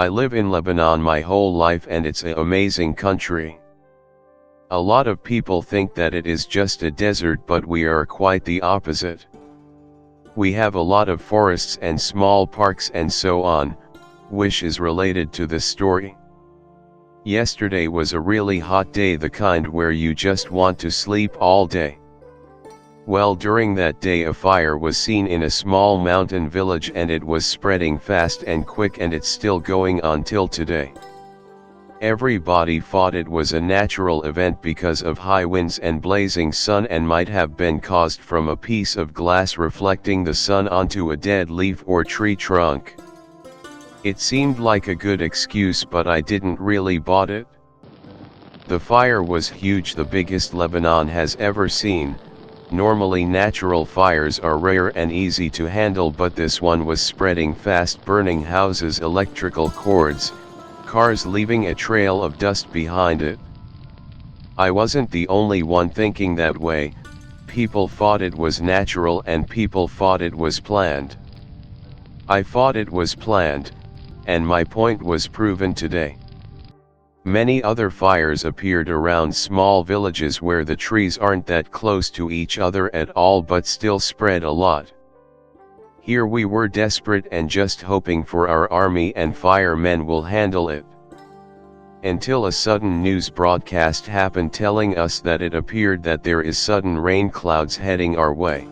I live in Lebanon my whole life and it's an amazing country. A lot of people think that it is just a desert, but we are quite the opposite. We have a lot of forests and small parks and so on, which is related to this story. Yesterday was a really hot day, the kind where you just want to sleep all day. Well, during that day a fire was seen in a small mountain village and it was spreading fast and quick, and it's still going on till today. Everybody thought it was a natural event because of high winds and blazing sun, and might have been caused from a piece of glass reflecting the sun onto a dead leaf or tree trunk. It seemed like a good excuse, but I didn't really bought it. The fire was huge, the biggest Lebanon has ever seen. Normally natural fires are rare and easy to handle, but this one was spreading fast, burning houses, electrical cords, cars, leaving a trail of dust behind it. I wasn't the only one thinking that way. People thought it was natural and people thought it was planned. I thought it was planned, and my point was proven today. Many other fires appeared around small villages where the trees aren't that close to each other at all, but still spread a lot. Here we were desperate and just hoping for our army and firemen will handle it. Until a sudden news broadcast happened telling us that it appeared that there is sudden rain clouds heading our way.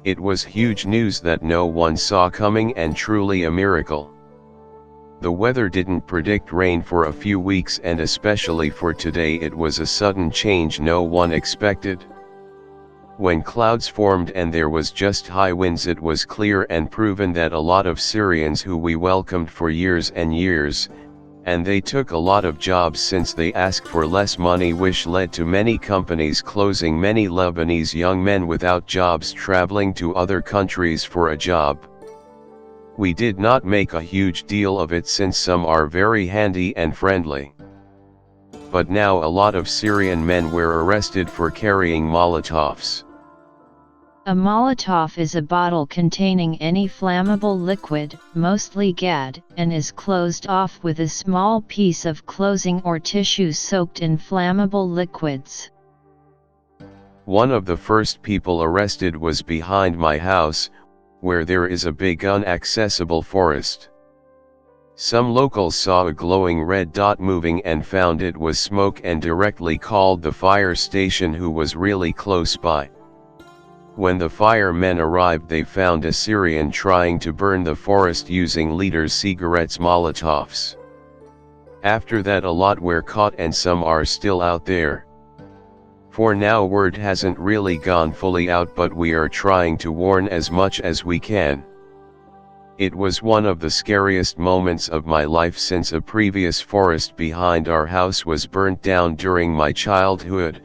It was huge news that no one saw coming and truly a miracle. The weather didn't predict rain for a few weeks, and especially for today it was a sudden change no one expected. When clouds formed and there was just high winds, it was clear and proven that a lot of Syrians who we welcomed for years and years, and they took a lot of jobs since they asked for less money, which led to many companies closing, many Lebanese young men without jobs traveling to other countries for a job. We did not make a huge deal of it since some are very handy and friendly. But now a lot of Syrian men were arrested for carrying Molotovs. A Molotov is a bottle containing any flammable liquid, mostly GAD, and is closed off with a small piece of clothing or tissue soaked in flammable liquids. One of the first people arrested was behind my house, where there is a big inaccessible forest. Some locals saw a glowing red dot moving and found it was smoke and directly called the fire station, who was really close by. When the firemen arrived, they found a Syrian trying to burn the forest using leaders' cigarettes, Molotovs. After that a lot were caught and some are still out there. For now word hasn't really gone fully out, but we are trying to warn as much as we can. It was one of the scariest moments of my life since a previous forest behind our house was burnt down during my childhood.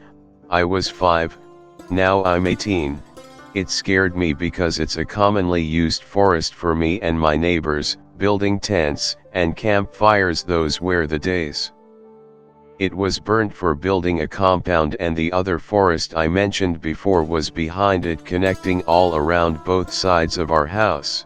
I was 5, now I'm 18. It scared me because it's a commonly used forest for me and my neighbors, building tents and campfires. Those were the days. It was burnt for building a compound, and the other forest I mentioned before was behind it, connecting all around both sides of our house.